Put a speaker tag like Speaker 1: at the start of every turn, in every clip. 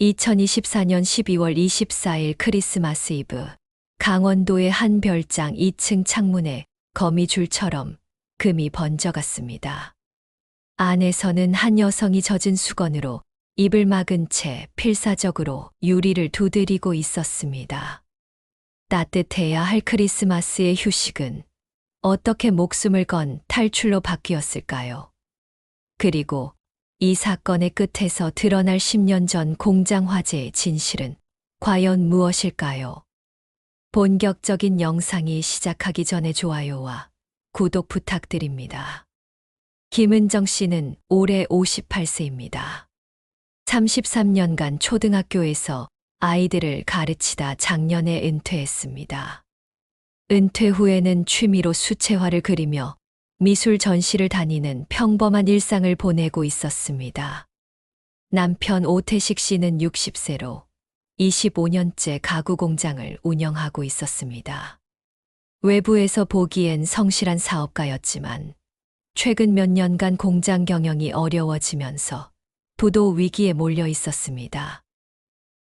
Speaker 1: 2024년 12월 24일 크리스마스 이브, 강원도의 한 별장 2층 창문에 거미줄처럼 금이 번져갔습니다. 안에서는 한 여성이 젖은 수건으로 입을 막은 채 필사적으로 유리를 두드리고 있었습니다. 따뜻해야 할 크리스마스의 휴식은 어떻게 목숨을 건 탈출로 바뀌었을까요? 그리고 이 사건의 끝에서 드러날 10년 전 공장 화재의 진실은 과연 무엇일까요? 본격적인 영상이 시작하기 전에 좋아요와 구독 부탁드립니다. 김은정 씨는 올해 58세입니다. 33년간 초등학교에서 아이들을 가르치다 작년에 은퇴했습니다. 은퇴 후에는 취미로 수채화를 그리며 미술 전시를 다니는 평범한 일상을 보내고 있었습니다. 남편 오태식 씨는 60세로 25년째 가구 공장을 운영하고 있었습니다. 외부에서 보기엔 성실한 사업가였지만 최근 몇 년간 공장 경영이 어려워지면서 부도 위기에 몰려 있었습니다.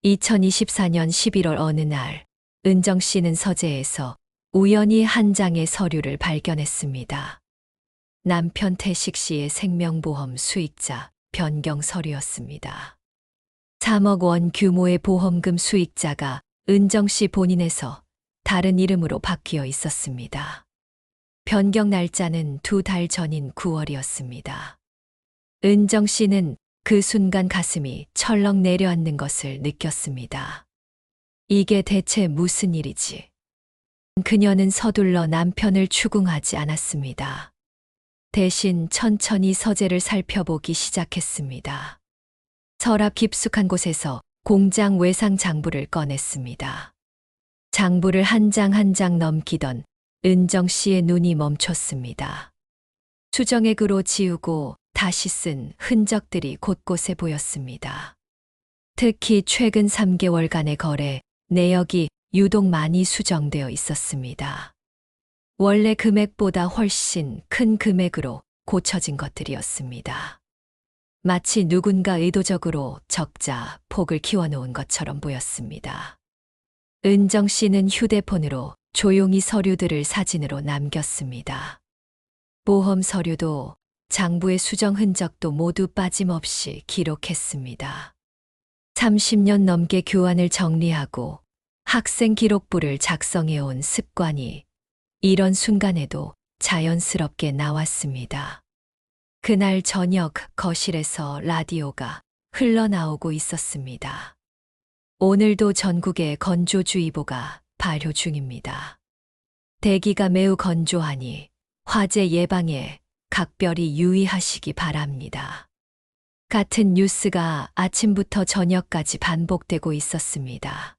Speaker 1: 2024년 11월 어느 날, 은정 씨는 서재에서 우연히 한 장의 서류를 발견했습니다. 남편 태식 씨의 생명보험 수익자 변경 서류였습니다. 3억 원 규모의 보험금 수익자가 은정 씨 본인에서 다른 이름으로 바뀌어 있었습니다. 변경 날짜는 2달 전인 9월이었습니다. 은정 씨는 그 순간 가슴이 철렁 내려앉는 것을 느꼈습니다. 이게 대체 무슨 일이지? 그녀는 서둘러 남편을 추궁하지 않았습니다. 대신 천천히 서재를 살펴보기 시작했습니다. 서랍 깊숙한 곳에서 공장 외상 장부를 꺼냈습니다. 장부를 한 장 한 장 넘기던 은정 씨의 눈이 멈췄습니다. 수정액으로 지우고 다시 쓴 흔적들이 곳곳에 보였습니다. 특히 최근 3개월간의 거래 내역이 유독 많이 수정되어 있었습니다. 원래 금액보다 훨씬 큰 금액으로 고쳐진 것들이었습니다. 마치 누군가 의도적으로 적자 폭을 키워놓은 것처럼 보였습니다. 은정 씨는 휴대폰으로 조용히 서류들을 사진으로 남겼습니다. 보험 서류도 장부의 수정 흔적도 모두 빠짐없이 기록했습니다. 30년 넘게 교환을 정리하고 학생 기록부를 작성해온 습관이 이런 순간에도 자연스럽게 나왔습니다. 그날 저녁 거실에서 라디오가 흘러나오고 있었습니다. 오늘도 전국에 건조주의보가 발효 중입니다. 대기가 매우 건조하니 화재 예방에 각별히 유의하시기 바랍니다. 같은 뉴스가 아침부터 저녁까지 반복되고 있었습니다.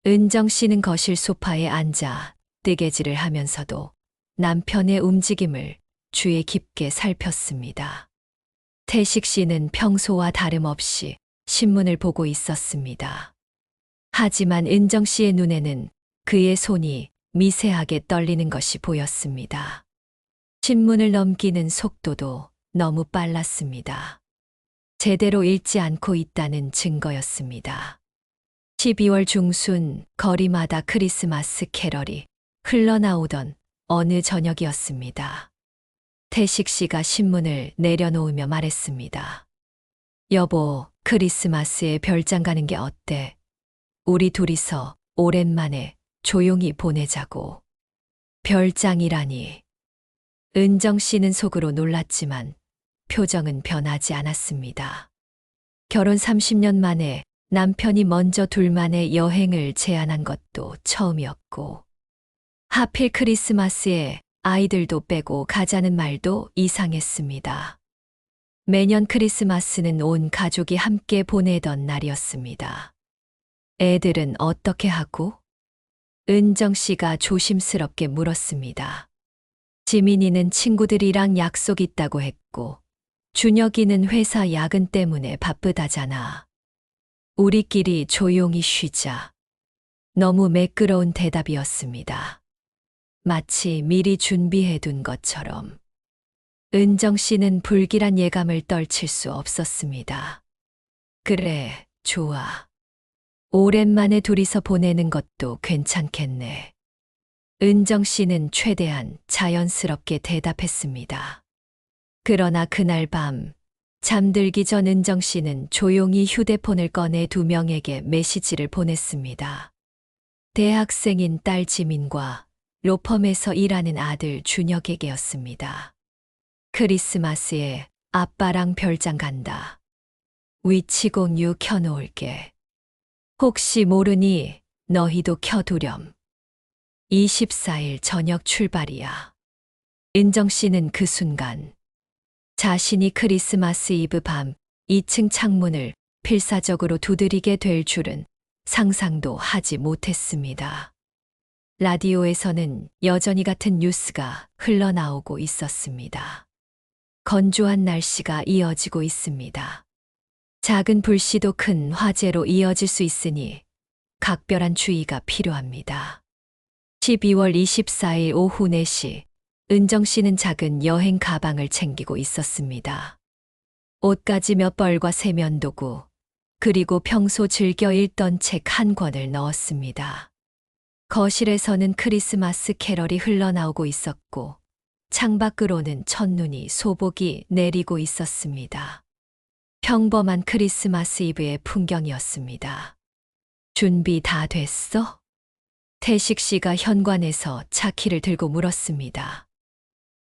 Speaker 1: 은정 씨는 거실 소파에 앉아 뜨개질을 하면서도 남편의 움직임을 주의 깊게 살폈습니다. 태식 씨는 평소와 다름없이 신문을 보고 있었습니다. 하지만 은정 씨의 눈에는 그의 손이 미세하게 떨리는 것이 보였습니다. 신문을 넘기는 속도도 너무 빨랐습니다. 제대로 읽지 않고 있다는 증거였습니다. 12월 중순 거리마다 크리스마스 캐럴이 흘러나오던 어느 저녁이었습니다. 태식 씨가 신문을 내려놓으며 말했습니다. 여보, 크리스마스에 별장 가는 게 어때? 우리 둘이서 오랜만에 조용히 보내자고. 별장이라니. 은정 씨는 속으로 놀랐지만 표정은 변하지 않았습니다. 결혼 30년 만에 남편이 먼저 둘만의 여행을 제안한 것도 처음이었고, 하필 크리스마스에 아이들도 빼고 가자는 말도 이상했습니다. 매년 크리스마스는 온 가족이 함께 보내던 날이었습니다. 애들은 어떻게 하고? 은정 씨가 조심스럽게 물었습니다. 지민이는 친구들이랑 약속 있다고 했고, 준혁이는 회사 야근 때문에 바쁘다잖아. 우리끼리 조용히 쉬자. 너무 매끄러운 대답이었습니다. 마치 미리 준비해둔 것처럼. 은정 씨는 불길한 예감을 떨칠 수 없었습니다. 그래, 좋아. 오랜만에 둘이서 보내는 것도 괜찮겠네. 은정 씨는 최대한 자연스럽게 대답했습니다. 그러나 그날 밤, 잠들기 전 은정 씨는 조용히 휴대폰을 꺼내 두 명에게 메시지를 보냈습니다. 대학생인 딸 지민과 로펌에서 일하는 아들 준혁에게였습니다. 크리스마스에 아빠랑 별장 간다. 위치 공유 켜놓을게. 혹시 모르니 너희도 켜두렴. 24일 저녁 출발이야. 은정 씨는 그 순간 자신이 크리스마스 이브 밤 2층 창문을 필사적으로 두드리게 될 줄은 상상도 하지 못했습니다. 라디오에서는 여전히 같은 뉴스가 흘러나오고 있었습니다. 건조한 날씨가 이어지고 있습니다. 작은 불씨도 큰 화재로 이어질 수 있으니 각별한 주의가 필요합니다. 12월 24일 오후 4시, 은정 씨는 작은 여행 가방을 챙기고 있었습니다. 옷가지 몇 벌과 세면도구, 그리고 평소 즐겨 읽던 책 한 권을 넣었습니다. 거실에서는 크리스마스 캐럴이 흘러나오고 있었고, 창밖으로는 첫눈이 소복이 내리고 있었습니다. 평범한 크리스마스 이브의 풍경이었습니다. 준비 다 됐어? 태식 씨가 현관에서 차 키를 들고 물었습니다.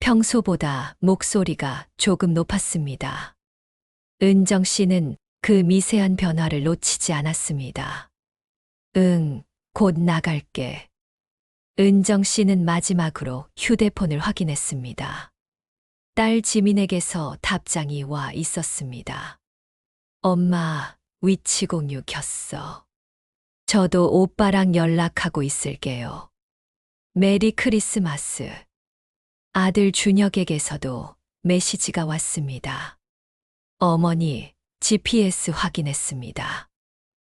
Speaker 1: 평소보다 목소리가 조금 높았습니다. 은정 씨는 그 미세한 변화를 놓치지 않았습니다. 응, 곧 나갈게. 은정 씨는 마지막으로 휴대폰을 확인했습니다. 딸 지민에게서 답장이 와 있었습니다. 엄마, 위치 공유 켰어. 저도 오빠랑 연락하고 있을게요. 메리 크리스마스. 아들 준혁에게서도 메시지가 왔습니다. 어머니, GPS 확인했습니다.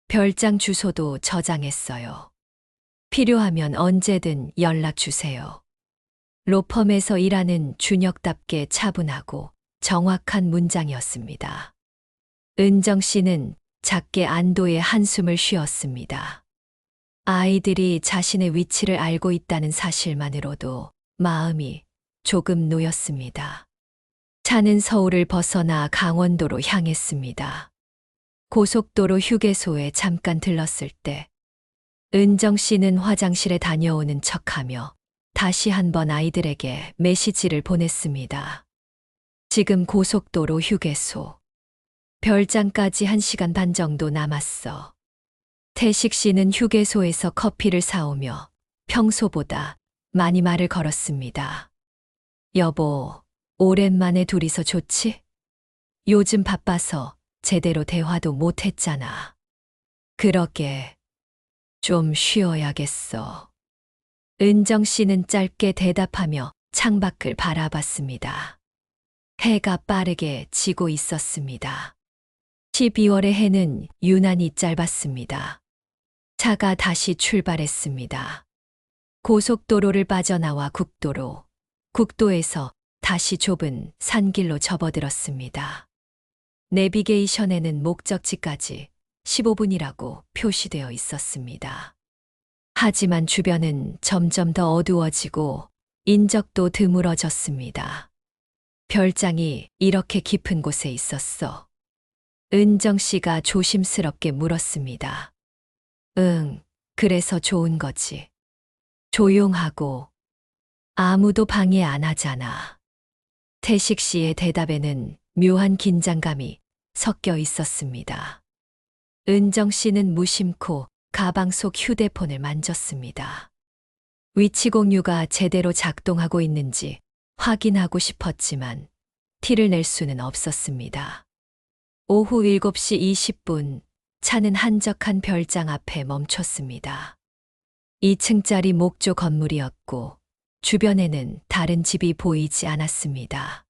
Speaker 1: 별장 주소도 저장했어요. 필요하면 언제든 연락 주세요. 로펌에서 일하는 준혁답게 차분하고 정확한 문장이었습니다. 은정 씨는 작게 안도의 한숨을 쉬었습니다. 아이들이 자신의 위치를 알고 있다는 사실만으로도 마음이 조금 놓였습니다. 차는 서울을 벗어나 강원도로 향했습니다. 고속도로 휴게소에 잠깐 들렀을 때 은정 씨는 화장실에 다녀오는 척하며 다시 한번 아이들에게 메시지를 보냈습니다. 지금 고속도로 휴게소. 별장까지 1시간 반 정도 남았어. 태식 씨는 휴게소에서 커피를 사오며 평소보다 많이 말을 걸었습니다. 여보, 오랜만에 둘이서 좋지? 요즘 바빠서 제대로 대화도 못했잖아. 그러게, 좀 쉬어야겠어. 은정 씨는 짧게 대답하며 창밖을 바라봤습니다. 해가 빠르게 지고 있었습니다. 12월의 해는 유난히 짧았습니다. 차가 다시 출발했습니다. 고속도로를 빠져나와 국도로, 국도에서 다시 좁은 산길로 접어들었습니다. 내비게이션에는 목적지까지 15분이라고 표시되어 있었습니다. 하지만 주변은 점점 더 어두워지고 인적도 드물어졌습니다. 별장이 이렇게 깊은 곳에 있었어. 은정 씨가 조심스럽게 물었습니다. 응, 그래서 좋은 거지. 조용하고 아무도 방해 안 하잖아. 태식 씨의 대답에는 묘한 긴장감이 섞여 있었습니다. 은정 씨는 무심코 가방 속 휴대폰을 만졌습니다. 위치 공유가 제대로 작동하고 있는지 확인하고 싶었지만 티를 낼 수는 없었습니다. 오후 7시 20분, 차는 한적한 별장 앞에 멈췄습니다. 2층짜리 목조 건물이었고 주변에는 다른 집이 보이지 않았습니다.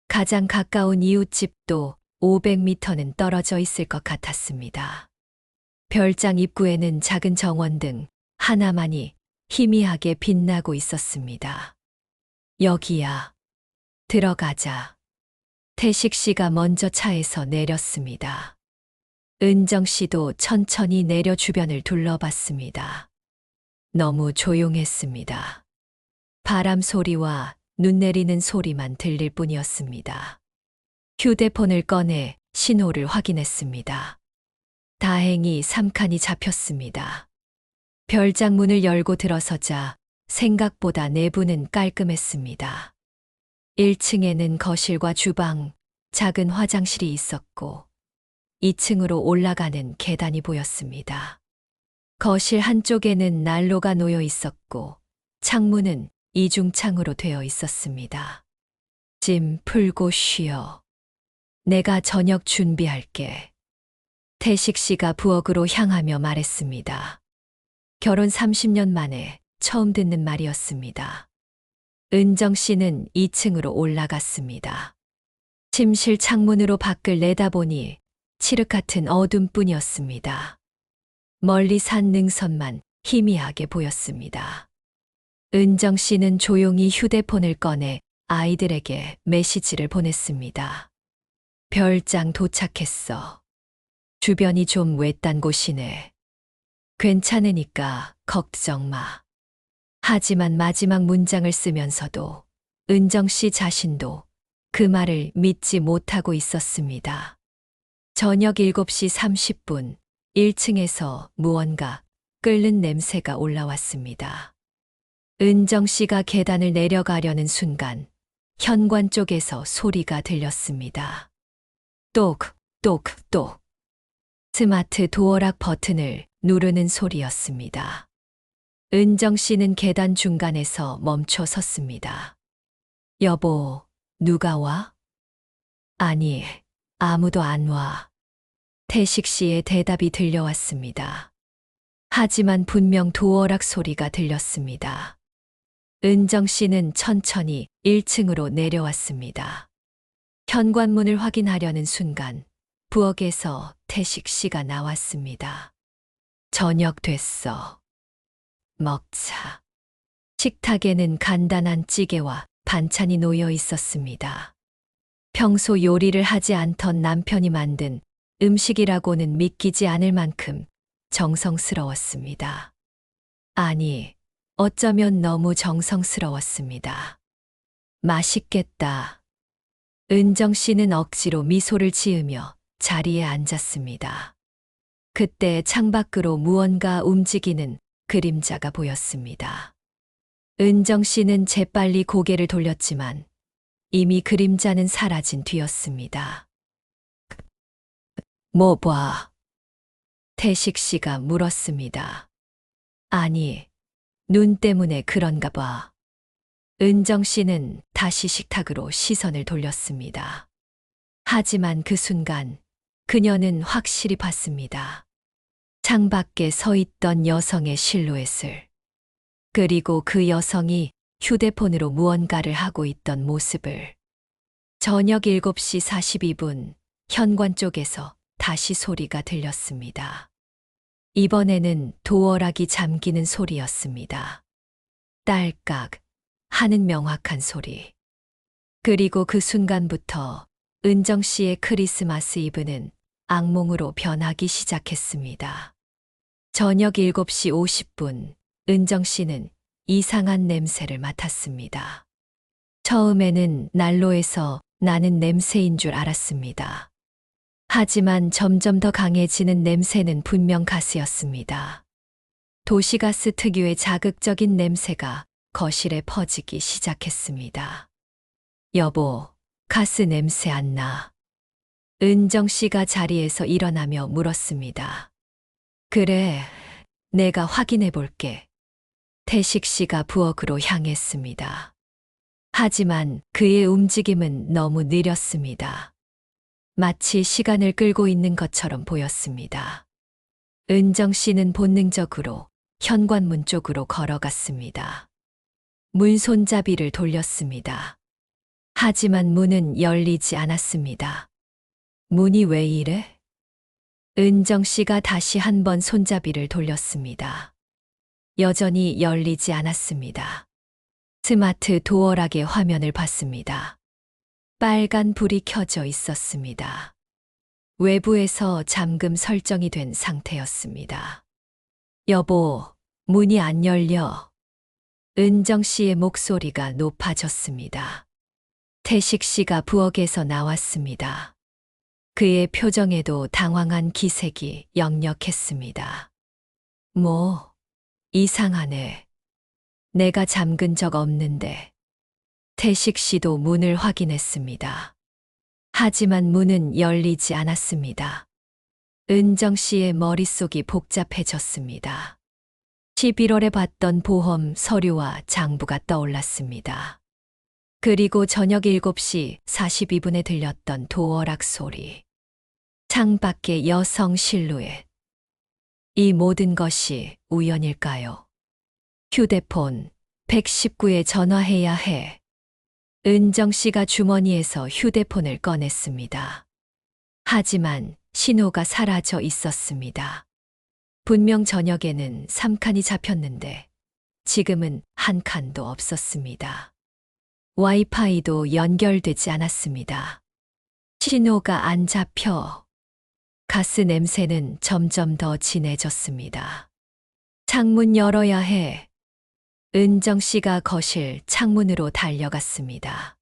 Speaker 1: 가장 가까운 이웃집도 500m는 떨어져 있을 것 같았습니다. 별장 입구에는 작은 정원등 하나만이 희미하게 빛나고 있었습니다. 여기야. 들어가자. 태식 씨가 먼저 차에서 내렸습니다. 은정 씨도 천천히 내려 주변을 둘러봤습니다. 너무 조용했습니다. 바람 소리와 눈 내리는 소리만 들릴 뿐이었습니다. 휴대폰을 꺼내 신호를 확인했습니다. 다행히 3칸이 잡혔습니다. 별장문을 열고 들어서자 생각보다 내부는 깔끔했습니다. 1층에는 거실과 주방, 작은 화장실이 있었고 2층으로 올라가는 계단이 보였습니다. 거실 한쪽에는 난로가 놓여 있었고 창문은 이중창으로 되어 있었습니다. 짐 풀고 쉬어. 내가 저녁 준비할게. 태식 씨가 부엌으로 향하며 말했습니다. 결혼 30년 만에 처음 듣는 말이었습니다. 은정 씨는 2층으로 올라갔습니다. 침실 창문으로 밖을 내다보니 칠흑 같은 어둠뿐이었습니다. 멀리 산 능선만 희미하게 보였습니다. 은정 씨는 조용히 휴대폰을 꺼내 아이들에게 메시지를 보냈습니다. 별장 도착했어. 주변이 좀 외딴 곳이네. 괜찮으니까 걱정 마. 하지만 마지막 문장을 쓰면서도 은정 씨 자신도 그 말을 믿지 못하고 있었습니다. 저녁 7시 30분 1층에서 무언가 끓는 냄새가 올라왔습니다. 은정 씨가 계단을 내려가려는 순간 현관 쪽에서 소리가 들렸습니다. 똑, 똑, 똑. 스마트 도어락 버튼을 누르는 소리였습니다. 은정 씨는 계단 중간에서 멈춰 섰습니다. 여보, 누가 와? 아니, 아무도 안 와. 태식 씨의 대답이 들려왔습니다. 하지만 분명 도어락 소리가 들렸습니다. 은정 씨는 천천히 1층으로 내려왔습니다. 현관문을 확인하려는 순간 부엌에서 태식 씨가 나왔습니다. 저녁 됐어. 먹자. 식탁에는 간단한 찌개와 반찬이 놓여 있었습니다. 평소 요리를 하지 않던 남편이 만든 음식이라고는 믿기지 않을 만큼 정성스러웠습니다. 아니, 어쩌면 너무 정성스러웠습니다. 맛있겠다. 은정 씨는 억지로 미소를 지으며 자리에 앉았습니다. 그때 창밖으로 무언가 움직이는 그림자가 보였습니다. 은정 씨는 재빨리 고개를 돌렸지만 이미 그림자는 사라진 뒤였습니다. 뭐 봐? 태식 씨가 물었습니다. 아니, 눈 때문에 그런가 봐. 은정 씨는 다시 식탁으로 시선을 돌렸습니다. 하지만 그 순간 그녀는 확실히 봤습니다. 창밖에 서 있던 여성의 실루엣을. 그리고 그 여성이 휴대폰으로 무언가를 하고 있던 모습을. 저녁 7시 42분 현관 쪽에서 다시 소리가 들렸습니다. 이번에는 도어락이 잠기는 소리였습니다. 딸깍 하는 명확한 소리. 그리고 그 순간부터 은정 씨의 크리스마스 이브는 악몽으로 변하기 시작했습니다. 저녁 7시 50분 은정 씨는 이상한 냄새를 맡았습니다. 처음에는 난로에서 나는 냄새인 줄 알았습니다. 하지만 점점 더 강해지는 냄새는 분명 가스였습니다. 도시가스 특유의 자극적인 냄새가 거실에 퍼지기 시작했습니다. 여보, 가스 냄새 안 나? 은정 씨가 자리에서 일어나며 물었습니다. 그래, 내가 확인해 볼게. 태식 씨가 부엌으로 향했습니다. 하지만 그의 움직임은 너무 느렸습니다. 마치 시간을 끌고 있는 것처럼 보였습니다. 은정 씨는 본능적으로 현관문 쪽으로 걸어갔습니다. 문 손잡이를 돌렸습니다. 하지만 문은 열리지 않았습니다. 문이 왜 이래? 은정 씨가 다시 한 번 손잡이를 돌렸습니다. 여전히 열리지 않았습니다. 스마트 도어락의 화면을 봤습니다. 빨간 불이 켜져 있었습니다. 외부에서 잠금 설정이 된 상태였습니다. 여보, 문이 안 열려. 은정 씨의 목소리가 높아졌습니다. 태식 씨가 부엌에서 나왔습니다. 그의 표정에도 당황한 기색이 역력했습니다. 뭐, 이상하네. 내가 잠근 적 없는데. 태식 씨도 문을 확인했습니다. 하지만 문은 열리지 않았습니다. 은정 씨의 머릿속이 복잡해졌습니다. 11월에 봤던 보험 서류와 장부가 떠올랐습니다. 그리고 저녁 7시 42분에 들렸던 도어락 소리. 창밖의 여성 실루엣. 이 모든 것이 우연일까요? 휴대폰 119에 전화해야 해. 은정 씨가 주머니에서 휴대폰을 꺼냈습니다. 하지만 신호가 사라져 있었습니다. 분명 저녁에는 3칸이 잡혔는데 지금은 한 칸도 없었습니다. 와이파이도 연결되지 않았습니다. 신호가 안 잡혀. 가스 냄새는 점점 더 진해졌습니다. 창문 열어야 해. 은정 씨가 거실 창문으로 달려갔습니다.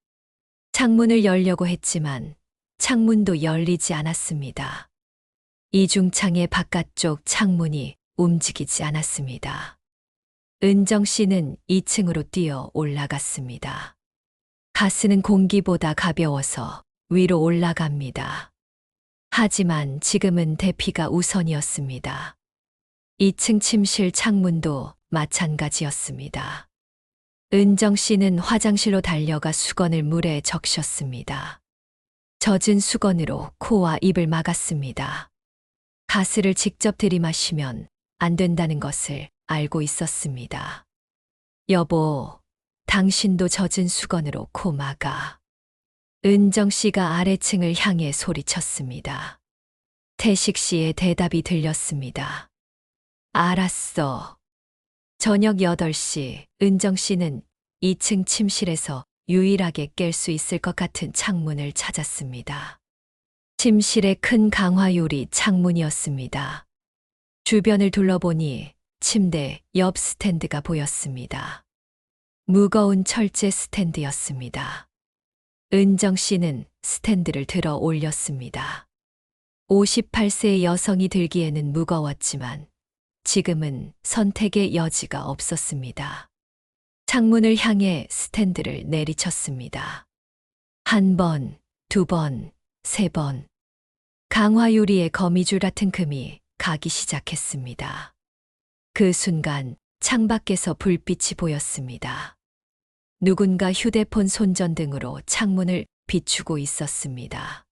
Speaker 1: 창문을 열려고 했지만 창문도 열리지 않았습니다. 이중창의 바깥쪽 창문이 움직이지 않았습니다. 은정 씨는 2층으로 뛰어 올라갔습니다. 가스는 공기보다 가벼워서 위로 올라갑니다. 하지만 지금은 대피가 우선이었습니다. 2층 침실 창문도 마찬가지였습니다. 은정 씨는 화장실로 달려가 수건을 물에 적셨습니다. 젖은 수건으로 코와 입을 막았습니다. 가스를 직접 들이마시면 안 된다는 것을 알고 있었습니다. 여보, 당신도 젖은 수건으로 코 막아. 은정 씨가 아래층을 향해 소리쳤습니다. 태식 씨의 대답이 들렸습니다. 알았어. 저녁 8시 은정 씨는 2층 침실에서 유일하게 깰 수 있을 것 같은 창문을 찾았습니다. 침실의 큰 강화유리 창문이었습니다. 주변을 둘러보니 침대 옆 스탠드가 보였습니다. 무거운 철제 스탠드였습니다. 은정 씨는 스탠드를 들어 올렸습니다. 58세의 여성이 들기에는 무거웠지만 지금은 선택의 여지가 없었습니다. 창문을 향해 스탠드를 내리쳤습니다. 1번, 2번, 3번. 강화유리의 거미줄 같은 금이 가기 시작했습니다. 그 순간 창밖에서 불빛이 보였습니다. 누군가 휴대폰 손전등으로 창문을 비추고 있었습니다.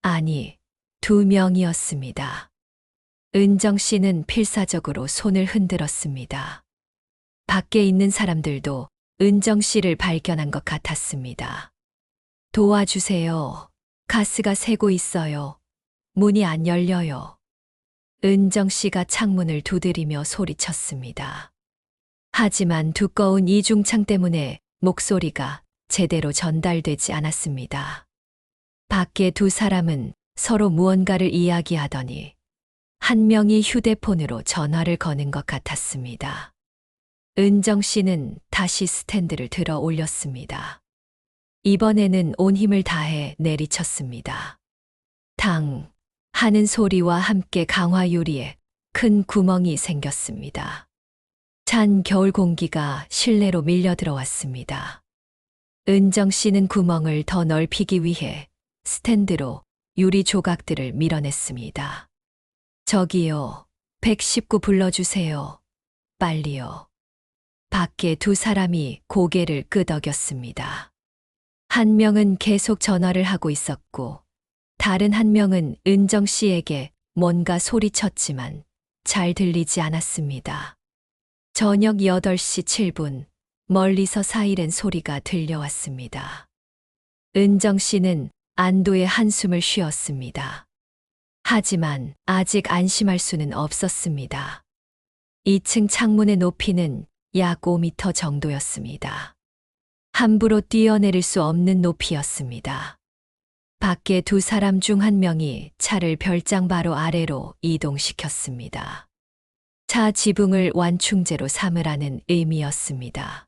Speaker 1: 아니, 2명이었습니다. 은정 씨는 필사적으로 손을 흔들었습니다. 밖에 있는 사람들도 은정 씨를 발견한 것 같았습니다. 도와주세요. 가스가 새고 있어요. 문이 안 열려요. 은정 씨가 창문을 두드리며 소리쳤습니다. 하지만 두꺼운 이중창 때문에 목소리가 제대로 전달되지 않았습니다. 밖에 두 사람은 서로 무언가를 이야기하더니 한 명이 휴대폰으로 전화를 거는 것 같았습니다. 은정 씨는 다시 스탠드를 들어 올렸습니다. 이번에는 온 힘을 다해 내리쳤습니다. 당 하는 소리와 함께 강화유리에 큰 구멍이 생겼습니다. 찬 겨울 공기가 실내로 밀려 들어왔습니다. 은정 씨는 구멍을 더 넓히기 위해 스탠드로 유리 조각들을 밀어냈습니다. 저기요, 119 불러주세요. 빨리요. 밖에 두 사람이 고개를 끄덕였습니다. 한 명은 계속 전화를 하고 있었고, 다른 한 명은 은정 씨에게 뭔가 소리쳤지만 잘 들리지 않았습니다. 저녁 8시 7분, 멀리서 사이렌 소리가 들려왔습니다. 은정 씨는 안도의 한숨을 쉬었습니다. 하지만 아직 안심할 수는 없었습니다. 2층 창문의 높이는 약 5m 정도였습니다. 함부로 뛰어내릴 수 없는 높이였습니다. 밖에 두 사람 중 한 명이 차를 별장 바로 아래로 이동시켰습니다. 차 지붕을 완충제로 삼으라는 의미였습니다.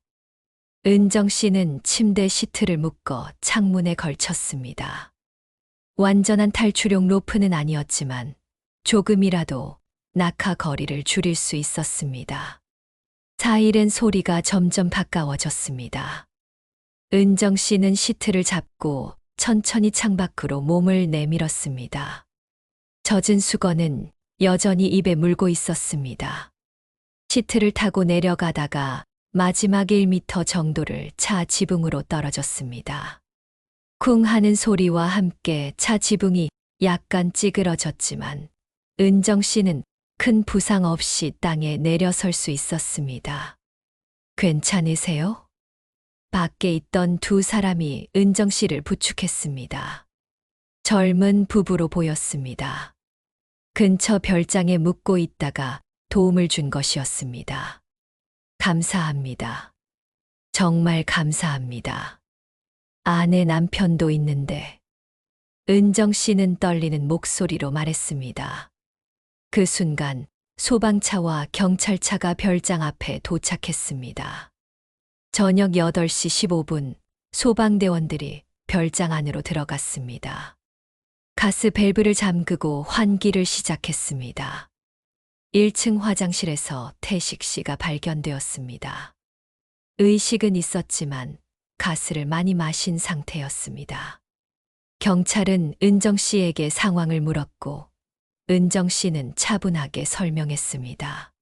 Speaker 1: 은정 씨는 침대 시트를 묶어 창문에 걸쳤습니다. 완전한 탈출용 로프는 아니었지만 조금이라도 낙하 거리를 줄일 수 있었습니다. 사이렌 소리가 점점 가까워졌습니다. 은정 씨는 시트를 잡고 천천히 창밖으로 몸을 내밀었습니다. 젖은 수건은 여전히 입에 물고 있었습니다. 시트를 타고 내려가다가 마지막 1미터 정도를 차 지붕으로 떨어졌습니다. 쿵 하는 소리와 함께 차 지붕이 약간 찌그러졌지만 은정 씨는 큰 부상 없이 땅에 내려설 수 있었습니다. 괜찮으세요? 밖에 있던 두 사람이 은정 씨를 부축했습니다. 젊은 부부로 보였습니다. 근처 별장에 묵고 있다가 도움을 준 것이었습니다. 감사합니다. 정말 감사합니다. 아내 남편도 있는데. 은정 씨는 떨리는 목소리로 말했습니다. 그 순간 소방차와 경찰차가 별장 앞에 도착했습니다. 저녁 8시 15분 소방대원들이 별장 안으로 들어갔습니다. 가스 밸브를 잠그고 환기를 시작했습니다. 1층 화장실에서 태식 씨가 발견되었습니다. 의식은 있었지만 가스를 많이 마신 상태였습니다. 경찰은 은정 씨에게 상황을 물었고 은정 씨는 차분하게 설명했습니다.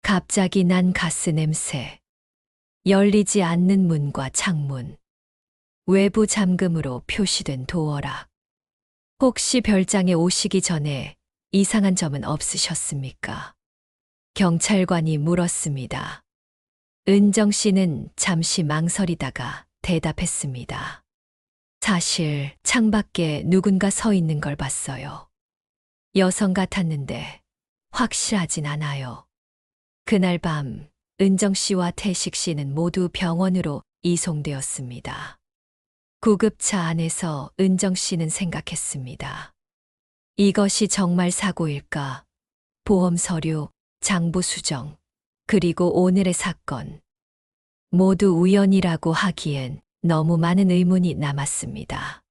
Speaker 1: 갑자기 난 가스 냄새, 열리지 않는 문과 창문, 외부 잠금으로 표시된 도어락. 혹시 별장에 오시기 전에 이상한 점은 없으셨습니까? 경찰관이 물었습니다. 은정 씨는 잠시 망설이다가 대답했습니다. 사실 창밖에 누군가 서 있는 걸 봤어요. 여성 같았는데 확실하진 않아요. 그날 밤 은정 씨와 태식 씨는 모두 병원으로 이송되었습니다. 구급차 안에서 은정 씨는 생각했습니다. 이것이 정말 사고일까? 보험 서류, 장부 수정, 그리고 오늘의 사건. 모두 우연이라고 하기엔 너무 많은 의문이 남았습니다.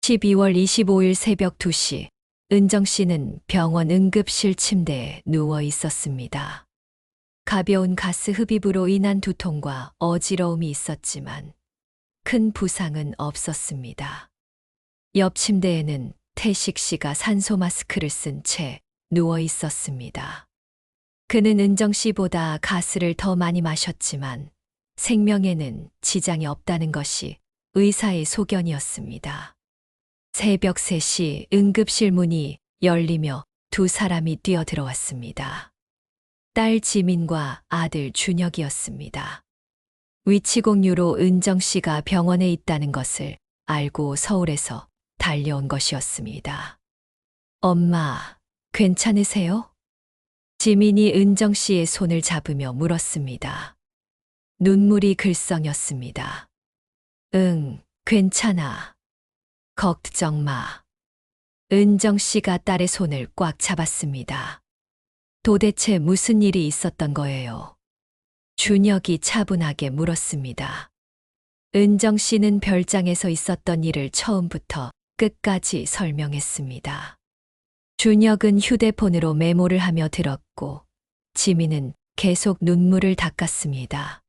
Speaker 1: 12월 25일 새벽 2시, 은정 씨는 병원 응급실 침대에 누워 있었습니다. 가벼운 가스 흡입으로 인한 두통과 어지러움이 있었지만 큰 부상은 없었습니다. 옆 침대에는 태식 씨가 산소 마스크를 쓴 채 누워 있었습니다. 그는 은정 씨보다 가스를 더 많이 마셨지만 생명에는 지장이 없다는 것이 의사의 소견이었습니다. 새벽 3시 응급실 문이 열리며 두 사람이 뛰어들어왔습니다. 딸 지민과 아들 준혁이었습니다. 위치 공유로 은정 씨가 병원에 있다는 것을 알고 서울에서 달려온 것이었습니다. 엄마, 괜찮으세요? 지민이 은정 씨의 손을 잡으며 물었습니다. 눈물이 글썽였습니다. 응, 괜찮아. 걱정 마. 은정 씨가 딸의 손을 꽉 잡았습니다. 도대체 무슨 일이 있었던 거예요? 준혁이 차분하게 물었습니다. 은정 씨는 별장에서 있었던 일을 처음부터 끝까지 설명했습니다. 준혁은 휴대폰으로 메모를 하며 들었고 지민은 계속 눈물을 닦았습니다.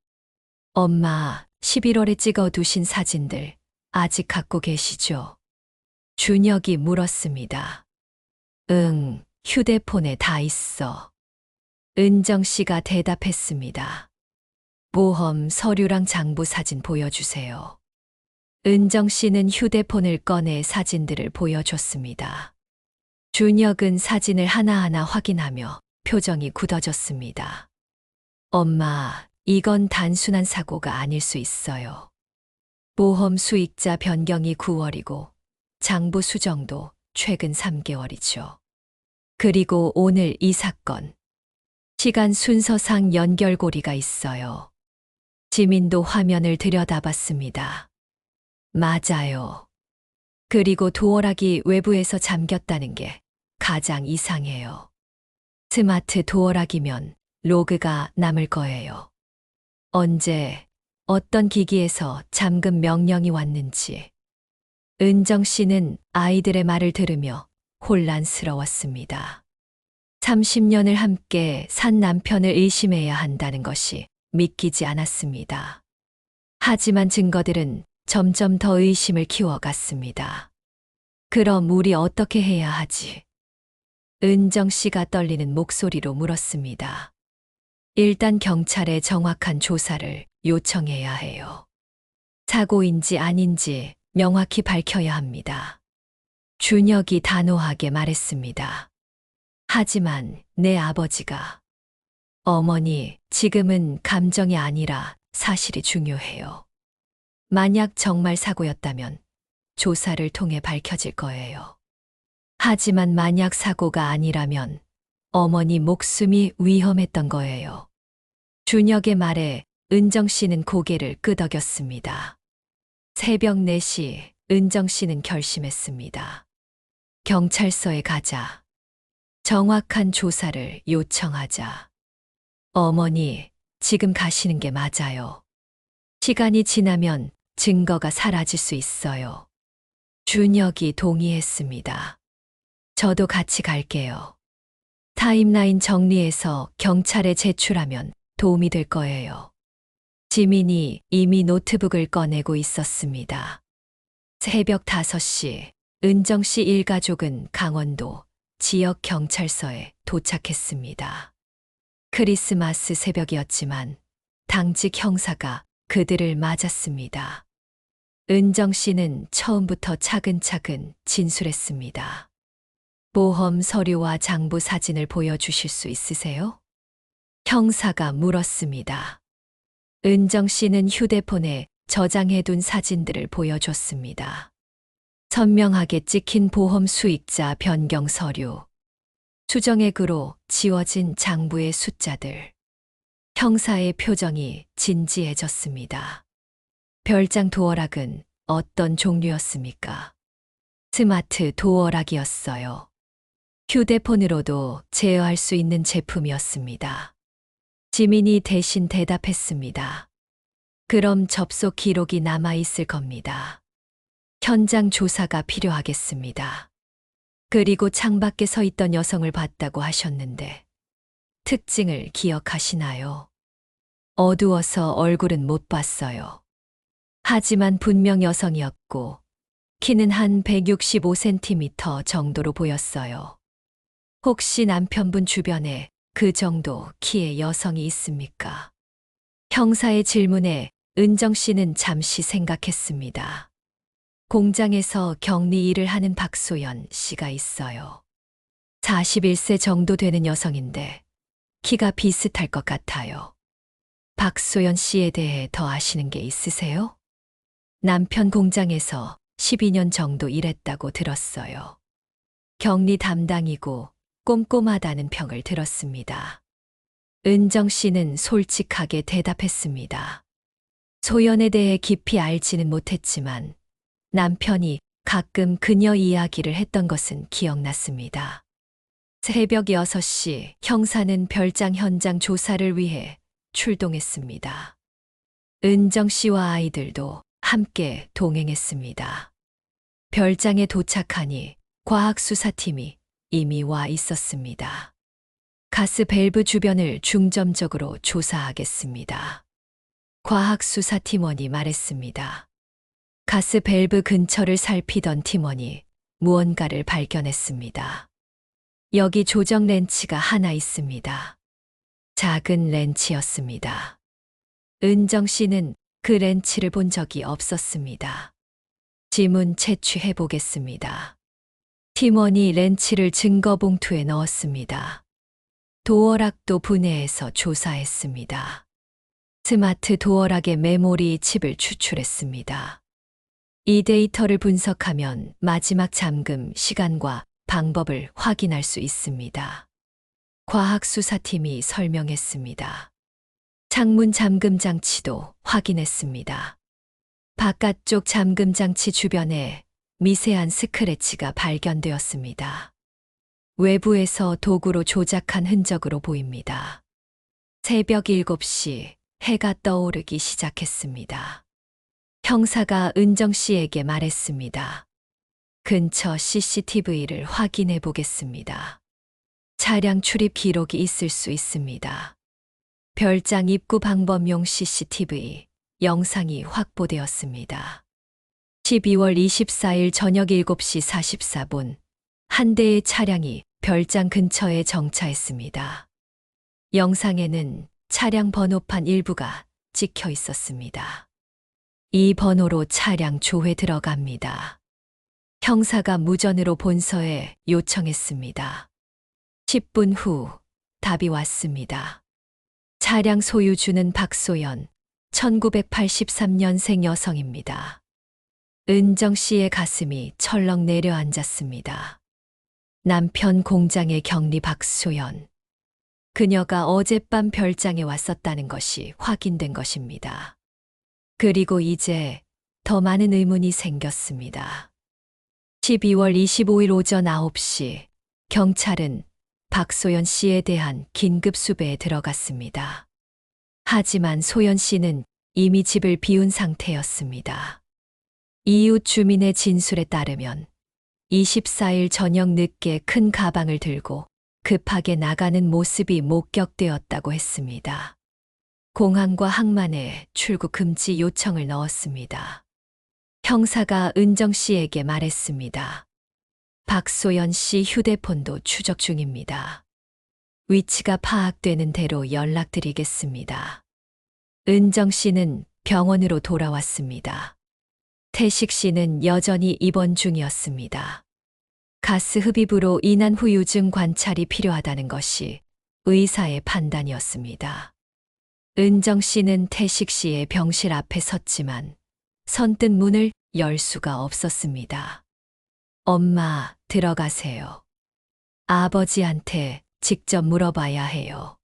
Speaker 1: 엄마, 11월에 찍어두신 사진들 아직 갖고 계시죠? 준혁이 물었습니다. 응, 휴대폰에 다 있어. 은정 씨가 대답했습니다. 보험 서류랑 장부 사진 보여주세요. 은정 씨는 휴대폰을 꺼내 사진들을 보여줬습니다. 준혁은 사진을 하나하나 확인하며 표정이 굳어졌습니다. 엄마, 이건 단순한 사고가 아닐 수 있어요. 보험 수익자 변경이 9월이고 장부 수정도 최근 3개월이죠. 그리고 오늘 이 사건. 시간 순서상 연결고리가 있어요. 지민도 화면을 들여다봤습니다. 맞아요. 그리고 도어락이 외부에서 잠겼다는 게 가장 이상해요. 스마트 도어락이면 로그가 남을 거예요. 언제, 어떤 기기에서 잠금 명령이 왔는지. 은정 씨는 아이들의 말을 들으며 혼란스러웠습니다. 30년을 함께 산 남편을 의심해야 한다는 것이 믿기지 않았습니다. 하지만 증거들은 점점 더 의심을 키워갔습니다. 그럼 우리 어떻게 해야 하지? 은정 씨가 떨리는 목소리로 물었습니다. 일단 경찰에 정확한 조사를 요청해야 해요. 사고인지 아닌지 명확히 밝혀야 합니다. 준혁이 단호하게 말했습니다. 하지만 내 아버지가 어머니, 지금은 감정이 아니라 사실이 중요해요. 만약 정말 사고였다면 조사를 통해 밝혀질 거예요. 하지만 만약 사고가 아니라면 어머니 목숨이 위험했던 거예요. 준혁의 말에 은정 씨는 고개를 끄덕였습니다. 새벽 4시 은정 씨는 결심했습니다. 경찰서에 가자. 정확한 조사를 요청하자. 어머니, 지금 가시는 게 맞아요. 시간이 지나면 증거가 사라질 수 있어요. 준혁이 동의했습니다. 저도 같이 갈게요. 타임라인 정리해서 경찰에 제출하면 도움이 될 거예요. 지민이 이미 노트북을 꺼내고 있었습니다. 새벽 5시, 은정 씨 일가족은 강원도 지역 경찰서에 도착했습니다. 크리스마스 새벽이었지만 당직 형사가 그들을 맞았습니다. 은정 씨는 처음부터 차근차근 진술했습니다. 보험 서류와 장부 사진을 보여주실 수 있으세요? 형사가 물었습니다. 은정 씨는 휴대폰에 저장해둔 사진들을 보여줬습니다. 선명하게 찍힌 보험 수익자 변경 서류, 수정액으로 지워진 장부의 숫자들. 형사의 표정이 진지해졌습니다. 별장 도어락은 어떤 종류였습니까? 스마트 도어락이었어요. 휴대폰으로도 제어할 수 있는 제품이었습니다. 지민이 대신 대답했습니다. 그럼 접속 기록이 남아있을 겁니다. 현장 조사가 필요하겠습니다. 그리고 창밖에 서 있던 여성을 봤다고 하셨는데 특징을 기억하시나요? 어두워서 얼굴은 못 봤어요. 하지만 분명 여성이었고 키는 한 165cm 정도로 보였어요. 혹시 남편분 주변에 그 정도 키의 여성이 있습니까? 형사의 질문에 은정 씨는 잠시 생각했습니다. 공장에서 격리 일을 하는 박소연 씨가 있어요. 41세 정도 되는 여성인데 키가 비슷할 것 같아요. 박소연 씨에 대해 더 아시는 게 있으세요? 남편 공장에서 12년 정도 일했다고 들었어요. 격리 담당이고 꼼꼼하다는 평을 들었습니다. 은정 씨는 솔직하게 대답했습니다. 소연에 대해 깊이 알지는 못했지만 남편이 가끔 그녀 이야기를 했던 것은 기억났습니다. 새벽 6시 형사는 별장 현장 조사를 위해 출동했습니다. 은정 씨와 아이들도 함께 동행했습니다. 별장에 도착하니 과학수사팀이 이미 와 있었습니다. 가스 밸브 주변을 중점적으로 조사하겠습니다. 과학수사팀원이 말했습니다. 가스 밸브 근처를 살피던 팀원이 무언가를 발견했습니다. 여기 조정 렌치가 하나 있습니다. 작은 렌치였습니다. 은정 씨는 그 렌치를 본 적이 없었습니다. 지문 채취해 보겠습니다. 팀원이 렌치를 증거 봉투에 넣었습니다. 도어락도 분해해서 조사했습니다. 스마트 도어락의 메모리 칩을 추출했습니다. 이 데이터를 분석하면 마지막 잠금 시간과 방법을 확인할 수 있습니다. 과학수사팀이 설명했습니다. 창문 잠금 장치도 확인했습니다. 바깥쪽 잠금 장치 주변에 미세한 스크래치가 발견되었습니다. 외부에서 도구로 조작한 흔적으로 보입니다. 새벽 7시 해가 떠오르기 시작했습니다. 형사가 은정 씨에게 말했습니다. 근처 CCTV를 확인해 보겠습니다. 차량 출입 기록이 있을 수 있습니다. 별장 입구 방범용 CCTV 영상이 확보되었습니다. 12월 24일 저녁 7시 44분, 한 대의 차량이 별장 근처에 정차했습니다. 영상에는 차량 번호판 일부가 찍혀 있었습니다. 이 번호로 차량 조회 들어갑니다. 형사가 무전으로 본서에 요청했습니다. 10분 후 답이 왔습니다. 차량 소유주는 박소연, 1983년생 여성입니다. 은정 씨의 가슴이 철렁 내려앉았습니다. 남편 공장의 경리 박소연. 그녀가 어젯밤 별장에 왔었다는 것이 확인된 것입니다. 그리고 이제 더 많은 의문이 생겼습니다. 12월 25일 오전 9시, 경찰은 박소연 씨에 대한 긴급 수배에 들어갔습니다. 하지만 소연 씨는 이미 집을 비운 상태였습니다. 이웃 주민의 진술에 따르면 24일 저녁 늦게 큰 가방을 들고 급하게 나가는 모습이 목격되었다고 했습니다. 공항과 항만에 출국 금지 요청을 넣었습니다. 형사가 은정 씨에게 말했습니다. 박소연 씨 휴대폰도 추적 중입니다. 위치가 파악되는 대로 연락드리겠습니다. 은정 씨는 병원으로 돌아왔습니다. 태식 씨는 여전히 입원 중이었습니다. 가스 흡입으로 인한 후유증 관찰이 필요하다는 것이 의사의 판단이었습니다. 은정 씨는 태식 씨의 병실 앞에 섰지만 선뜻 문을 열 수가 없었습니다. 엄마, 들어가세요. 아버지한테 직접 물어봐야 해요.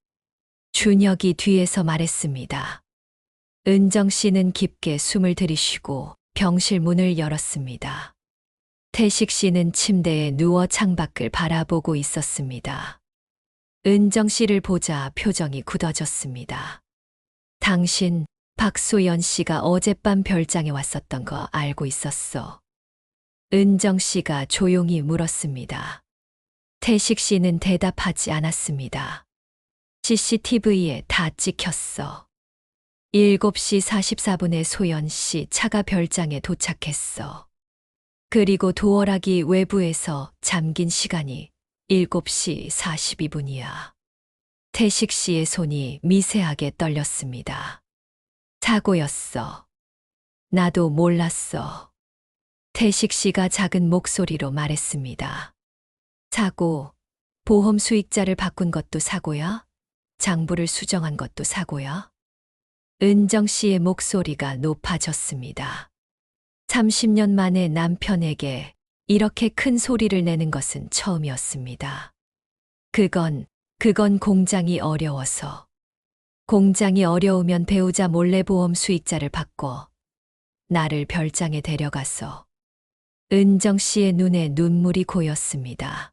Speaker 1: 준혁이 뒤에서 말했습니다. 은정 씨는 깊게 숨을 들이쉬고 병실 문을 열었습니다. 태식 씨는 침대에 누워 창밖을 바라보고 있었습니다. 은정 씨를 보자 표정이 굳어졌습니다. 당신, 박소연 씨가 어젯밤 별장에 왔었던 거 알고 있었어. 은정 씨가 조용히 물었습니다. 태식 씨는 대답하지 않았습니다. CCTV에 다 찍혔어. 7시 44분에 소연 씨 차가 별장에 도착했어. 그리고 도어락이 외부에서 잠긴 시간이 7시 42분이야. 태식 씨의 손이 미세하게 떨렸습니다. 사고였어. 나도 몰랐어. 태식 씨가 작은 목소리로 말했습니다. 사고, 보험 수익자를 바꾼 것도 사고야? 장부를 수정한 것도 사고야? 은정 씨의 목소리가 높아졌습니다. 30년 만에 남편에게 이렇게 큰 소리를 내는 것은 처음이었습니다. 그건 공장이 어려워서. 공장이 어려우면 배우자 몰래 보험 수익자를 바꿔 나를 별장에 데려가서. 은정 씨의 눈에 눈물이 고였습니다.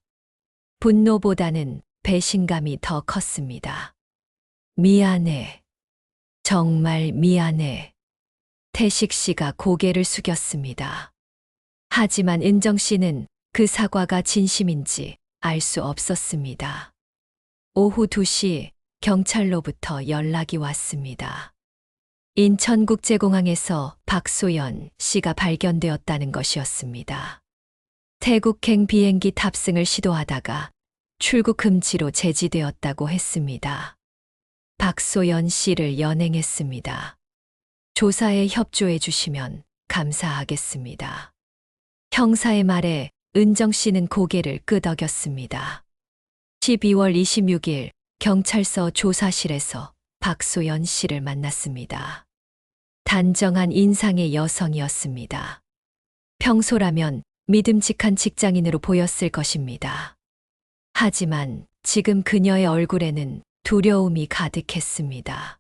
Speaker 1: 분노보다는 배신감이 더 컸습니다. 미안해. 정말 미안해. 태식 씨가 고개를 숙였습니다. 하지만 은정 씨는 그 사과가 진심인지 알 수 없었습니다. 오후 2시 경찰로부터 연락이 왔습니다. 인천국제공항에서 박소연 씨가 발견되었다는 것이었습니다. 태국행 비행기 탑승을 시도하다가 출국 금지로 제지되었다고 했습니다. 박소연 씨를 연행했습니다. 조사에 협조해 주시면 감사하겠습니다. 형사의 말에 은정 씨는 고개를 끄덕였습니다. 12월 26일 경찰서 조사실에서 박소연 씨를 만났습니다. 단정한 인상의 여성이었습니다. 평소라면 믿음직한 직장인으로 보였을 것입니다. 하지만 지금 그녀의 얼굴에는 두려움이 가득했습니다.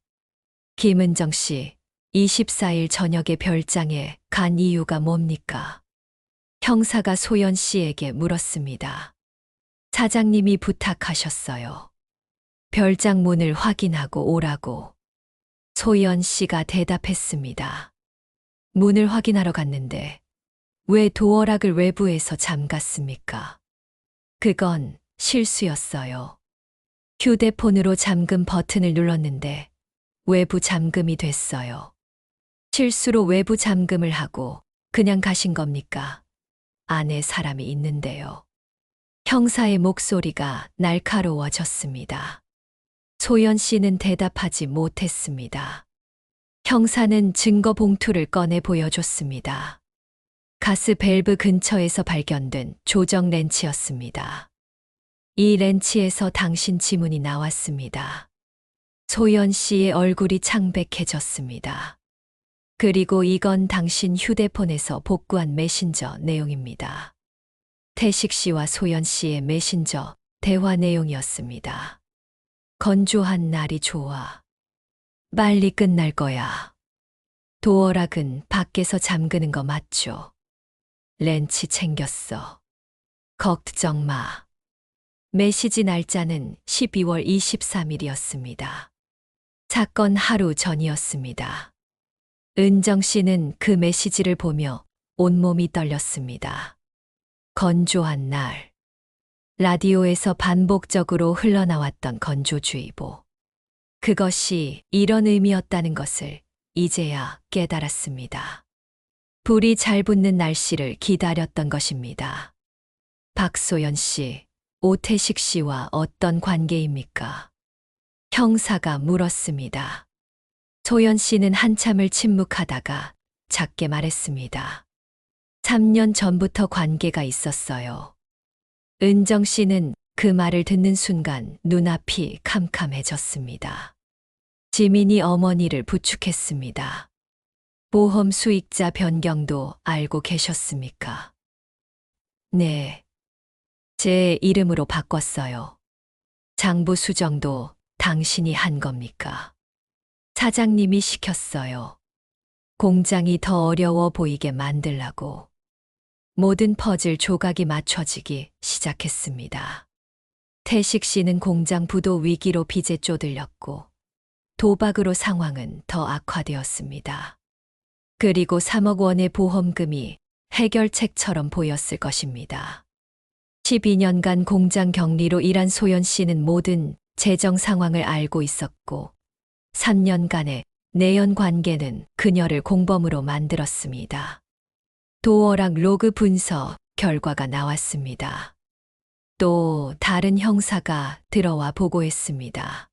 Speaker 1: 김은정 씨, 24일 저녁에 별장에 간 이유가 뭡니까? 형사가 소연 씨에게 물었습니다. 사장님이 부탁하셨어요. 별장 문을 확인하고 오라고. 소연 씨가 대답했습니다. 문을 확인하러 갔는데 왜 도어락을 외부에서 잠갔습니까? 그건 실수였어요. 휴대폰으로 잠금 버튼을 눌렀는데 외부 잠금이 됐어요. 실수로 외부 잠금을 하고 그냥 가신 겁니까? 안에 사람이 있는데요. 형사의 목소리가 날카로워졌습니다. 소연 씨는 대답하지 못했습니다. 형사는 증거 봉투를 꺼내 보여줬습니다. 가스 밸브 근처에서 발견된 조정 렌치였습니다. 이 렌치에서 당신 지문이 나왔습니다. 소연 씨의 얼굴이 창백해졌습니다. 그리고 이건 당신 휴대폰에서 복구한 메신저 내용입니다. 태식 씨와 소연 씨의 메신저 대화 내용이었습니다. 건조한 날이 좋아. 빨리 끝날 거야. 도어락은 밖에서 잠그는 거 맞죠? 렌치 챙겼어. 걱정 마. 메시지 날짜는 12월 23일이었습니다. 사건 하루 전이었습니다. 은정 씨는 그 메시지를 보며 온몸이 떨렸습니다. 건조한 날. 라디오에서 반복적으로 흘러나왔던 건조주의보. 그것이 이런 의미였다는 것을 이제야 깨달았습니다. 불이 잘 붙는 날씨를 기다렸던 것입니다. 박소연 씨, 오태식 씨와 어떤 관계입니까? 형사가 물었습니다. 소연 씨는 한참을 침묵하다가 작게 말했습니다. 3년 전부터 관계가 있었어요. 은정 씨는 그 말을 듣는 순간 눈앞이 캄캄해졌습니다. 지민이 어머니를 부축했습니다. 보험 수익자 변경도 알고 계셨습니까? 네. 제 이름으로 바꿨어요. 장부 수정도 당신이 한 겁니까? 사장님이 시켰어요. 공장이 더 어려워 보이게 만들라고. 모든 퍼즐 조각이 맞춰지기 시작했습니다. 태식 씨는 공장 부도 위기로 빚에 쪼들렸고 도박으로 상황은 더 악화되었습니다. 그리고 3억 원의 보험금이 해결책처럼 보였을 것입니다. 12년간 공장 격리로 일한 소연 씨는 모든 재정 상황을 알고 있었고 3년간의 내연 관계는 그녀를 공범으로 만들었습니다. 도어락 로그 분석 결과가 나왔습니다. 또 다른 형사가 들어와 보고했습니다.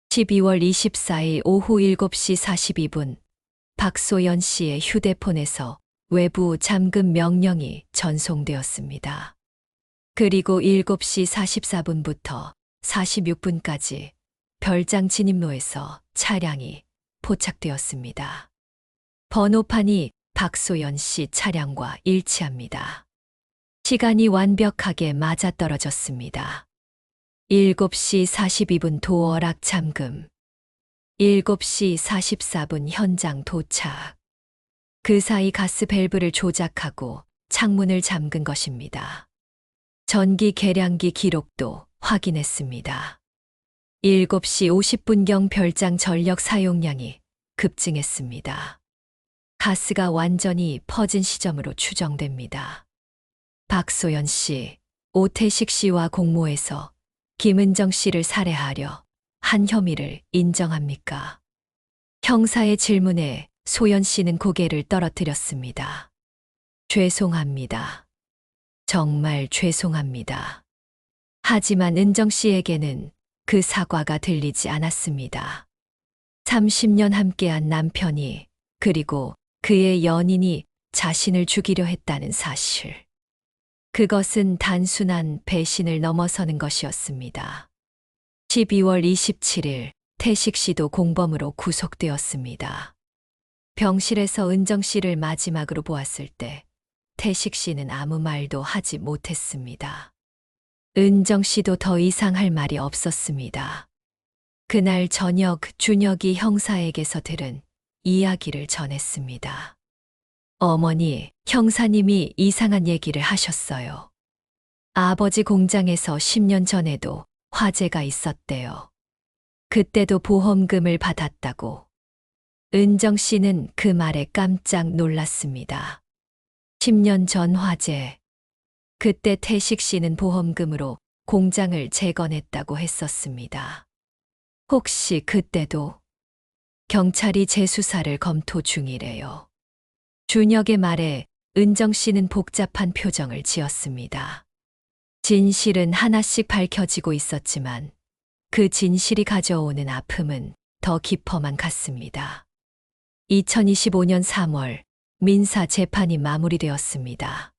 Speaker 1: 12월 24일 오후 7시 42분 박소연 씨의 휴대폰에서 외부 잠금 명령이 전송되었습니다. 그리고 7시 44분부터 46분까지 별장 진입로에서 차량이 포착되었습니다. 번호판이 박소연 씨 차량과 일치합니다. 시간이 완벽하게 맞아떨어졌습니다. 7시 42분 도어락 잠금. 7시 44분 현장 도착. 그 사이 가스 밸브를 조작하고 창문을 잠근 것입니다. 전기 계량기 기록도 확인했습니다. 7시 50분경 별장 전력 사용량이 급증했습니다. 가스가 완전히 퍼진 시점으로 추정됩니다. 박소연 씨, 오태식 씨와 공모해서 김은정 씨를 살해하려 한 혐의를 인정합니까? 형사의 질문에 소연 씨는 고개를 떨어뜨렸습니다. 죄송합니다. 정말 죄송합니다. 하지만 은정 씨에게는 그 사과가 들리지 않았습니다. 30년 함께한 남편이 그리고 그의 연인이 자신을 죽이려 했다는 사실. 그것은 단순한 배신을 넘어서는 것이었습니다. 12월 27일 태식 씨도 공범으로 구속되었습니다. 병실에서 은정 씨를 마지막으로 보았을 때 태식 씨는 아무 말도 하지 못했습니다. 은정 씨도 더 이상 할 말이 없었습니다. 그날 저녁 준혁이 형사에게서 들은 이야기를 전했습니다. 어머니, 형사님이 이상한 얘기를 하셨어요. 아버지 공장에서 10년 전에도 화재가 있었대요. 그때도 보험금을 받았다고. 은정 씨는 그 말에 깜짝 놀랐습니다. 10년 전 화재. 그때 태식 씨는 보험금으로 공장을 재건했다고 했었습니다. 혹시 그때도 경찰이 재수사를 검토 중이래요. 준혁의 말에 은정 씨는 복잡한 표정을 지었습니다. 진실은 하나씩 밝혀지고 있었지만 그 진실이 가져오는 아픔은 더 깊어만 갔습니다. 2025년 3월 민사 재판이 마무리되었습니다.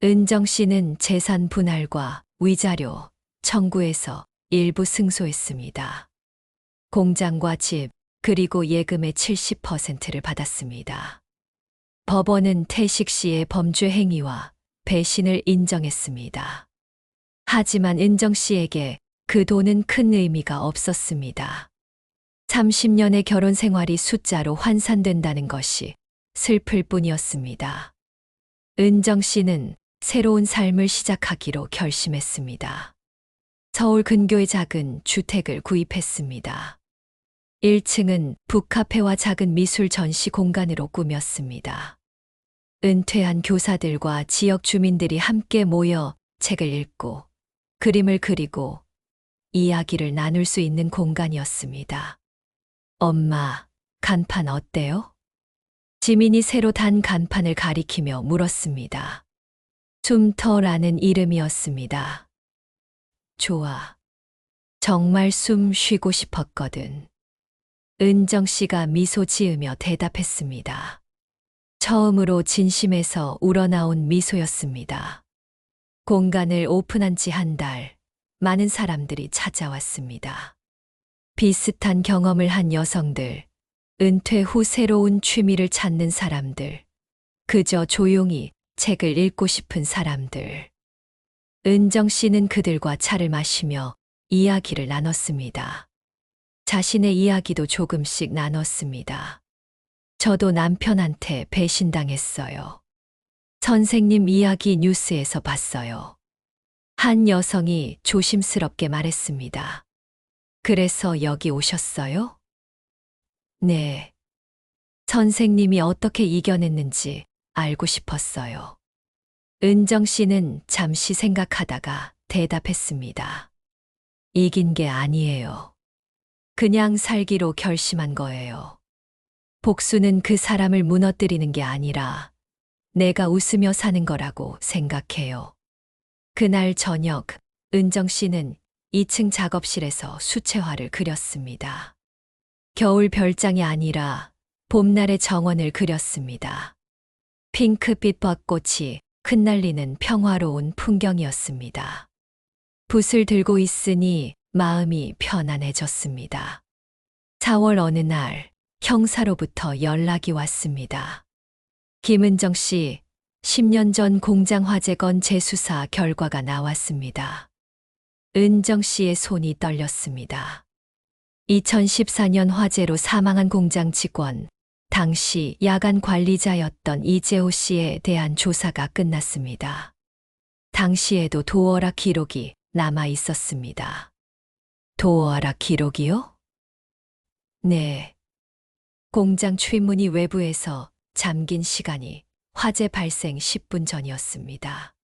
Speaker 1: 은정 씨는 재산 분할과 위자료 청구에서 일부 승소했습니다. 공장과 집, 그리고 예금의 70%를 받았습니다. 법원은 태식 씨의 범죄 행위와 배신을 인정했습니다. 하지만 은정 씨에게 그 돈은 큰 의미가 없었습니다. 30년의 결혼 생활이 숫자로 환산된다는 것이 슬플 뿐이었습니다. 은정 씨는 새로운 삶을 시작하기로 결심했습니다. 서울 근교의 작은 주택을 구입했습니다. 1층은 북카페와 작은 미술 전시 공간으로 꾸몄습니다. 은퇴한 교사들과 지역 주민들이 함께 모여 책을 읽고 그림을 그리고 이야기를 나눌 수 있는 공간이었습니다. 엄마, 간판 어때요? 지민이 새로 단 간판을 가리키며 물었습니다. 숨터라는 이름이었습니다. 좋아. 정말 숨 쉬고 싶었거든. 은정 씨가 미소 지으며 대답했습니다. 처음으로 진심에서 우러나온 미소였습니다. 공간을 오픈한 지 한 달, 많은 사람들이 찾아왔습니다. 비슷한 경험을 한 여성들, 은퇴 후 새로운 취미를 찾는 사람들, 그저 조용히 책을 읽고 싶은 사람들. 은정 씨는 그들과 차를 마시며 이야기를 나눴습니다. 자신의 이야기도 조금씩 나눴습니다. 저도 남편한테 배신당했어요. 선생님 이야기 뉴스에서 봤어요. 한 여성이 조심스럽게 말했습니다. 그래서 여기 오셨어요? 네. 선생님이 어떻게 이겨냈는지 알고 싶었어요. 은정 씨는 잠시 생각하다가 대답했습니다. 이긴 게 아니에요. 그냥 살기로 결심한 거예요. 복수는 그 사람을 무너뜨리는 게 아니라 내가 웃으며 사는 거라고 생각해요. 그날 저녁, 은정 씨는 2층 작업실에서 수채화를 그렸습니다. 겨울 별장이 아니라 봄날의 정원을 그렸습니다. 핑크빛 벚꽃이 흩날리는 평화로운 풍경이었습니다. 붓을 들고 있으니 마음이 편안해졌습니다. 4월 어느 날 형사로부터 연락이 왔습니다. 김은정 씨, 10년 전 공장 화재 건 재수사 결과가 나왔습니다. 은정 씨의 손이 떨렸습니다. 2014년 화재로 사망한 공장 직원, 당시 야간 관리자였던 이재호 씨에 대한 조사가 끝났습니다. 당시에도 도어락 기록이 남아 있었습니다. 도어락 기록이요? 네. 공장 출입문이 외부에서 잠긴 시간이 화재 발생 10분 전이었습니다.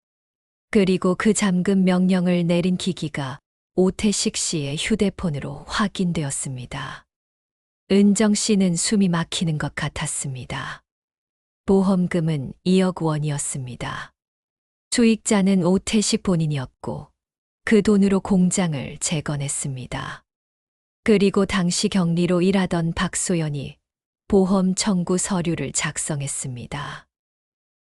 Speaker 1: 그리고 그 잠금 명령을 내린 기기가 오태식 씨의 휴대폰으로 확인되었습니다. 은정 씨는 숨이 막히는 것 같았습니다. 보험금은 2억 원이었습니다. 수익자는 오태식 본인이었고 그 돈으로 공장을 재건했습니다. 그리고 당시 경리로 일하던 박소연이 보험 청구 서류를 작성했습니다.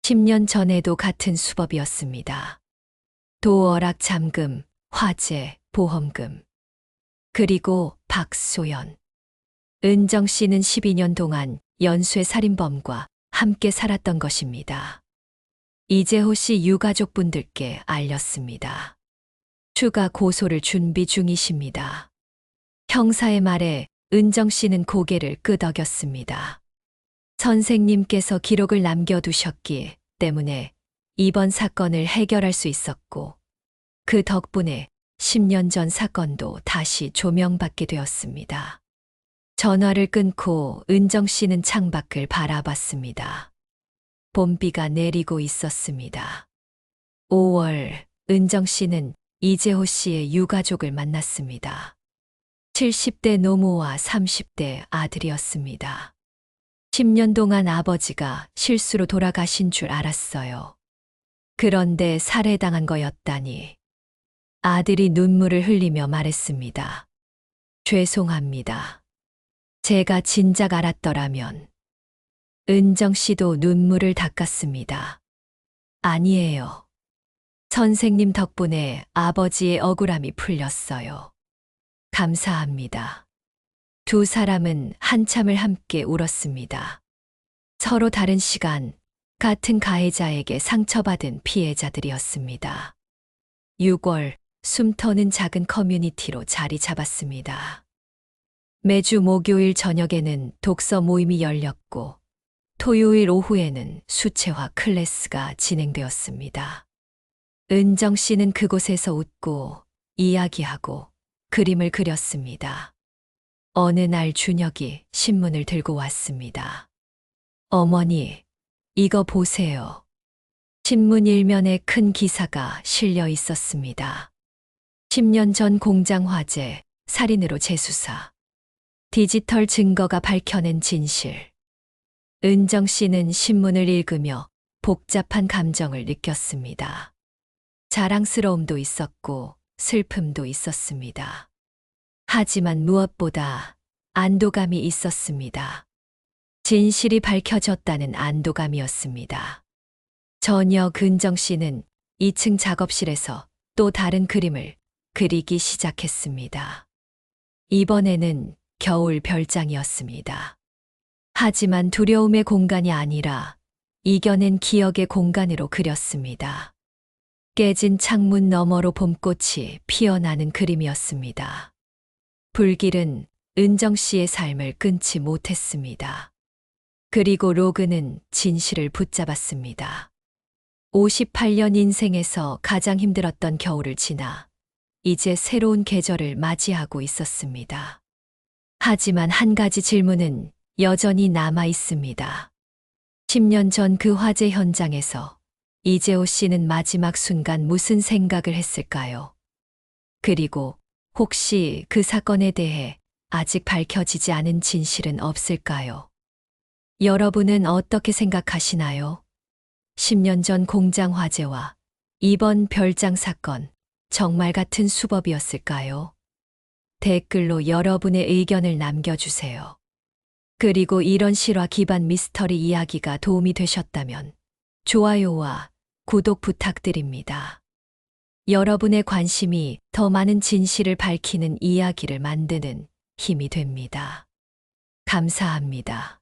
Speaker 1: 10년 전에도 같은 수법이었습니다. 도어락 잠금, 화재, 보험금. 그리고 박소연. 은정 씨는 12년 동안 연쇄 살인범과 함께 살았던 것입니다. 이재호 씨 유가족분들께 알렸습니다. 추가 고소를 준비 중이십니다. 형사의 말에 은정 씨는 고개를 끄덕였습니다. 선생님께서 기록을 남겨두셨기 때문에 이번 사건을 해결할 수 있었고, 그 덕분에 10년 전 사건도 다시 조명받게 되었습니다. 전화를 끊고 은정 씨는 창밖을 바라봤습니다. 봄비가 내리고 있었습니다. 5월, 은정 씨는 이재호 씨의 유가족을 만났습니다. 70대 노모와 30대 아들이었습니다. 10년 동안 아버지가 실수로 돌아가신 줄 알았어요. 그런데 살해당한 거였다니. 아들이 눈물을 흘리며 말했습니다. 죄송합니다. 제가 진작 알았더라면. 은정 씨도 눈물을 닦았습니다. 아니에요. 선생님 덕분에 아버지의 억울함이 풀렸어요. 감사합니다. 두 사람은 한참을 함께 울었습니다. 서로 다른 시간, 같은 가해자에게 상처받은 피해자들이었습니다. 6월, 숨터는 작은 커뮤니티로 자리 잡았습니다. 매주 목요일 저녁에는 독서 모임이 열렸고, 토요일 오후에는 수채화 클래스가 진행되었습니다. 은정 씨는 그곳에서 웃고, 이야기하고, 그림을 그렸습니다. 어느 날 준혁이 신문을 들고 왔습니다. 어머니, 이거 보세요. 신문 일면에 큰 기사가 실려 있었습니다. 10년 전 공장 화재, 살인으로 재수사. 디지털 증거가 밝혀낸 진실. 은정 씨는 신문을 읽으며 복잡한 감정을 느꼈습니다. 자랑스러움도 있었고 슬픔도 있었습니다. 하지만 무엇보다 안도감이 있었습니다. 진실이 밝혀졌다는 안도감이었습니다. 저녁 은정 씨는 2층 작업실에서 또 다른 그림을 그리기 시작했습니다. 이번에는 겨울 별장이었습니다. 하지만 두려움의 공간이 아니라 이겨낸 기억의 공간으로 그렸습니다. 깨진 창문 너머로 봄꽃이 피어나는 그림이었습니다. 불길은 은정 씨의 삶을 끊지 못했습니다. 그리고 로그는 진실을 붙잡았습니다. 58년 인생에서 가장 힘들었던 겨울을 지나 이제 새로운 계절을 맞이하고 있었습니다. 하지만 한 가지 질문은 여전히 남아 있습니다. 10년 전 그 화재 현장에서 이재호 씨는 마지막 순간 무슨 생각을 했을까요? 그리고 혹시 그 사건에 대해 아직 밝혀지지 않은 진실은 없을까요? 여러분은 어떻게 생각하시나요? 10년 전 공장 화재와 이번 별장 사건, 정말 같은 수법이었을까요? 댓글로 여러분의 의견을 남겨주세요. 그리고 이런 실화 기반 미스터리 이야기가 도움이 되셨다면 좋아요와 구독 부탁드립니다. 여러분의 관심이 더 많은 진실을 밝히는 이야기를 만드는 힘이 됩니다. 감사합니다.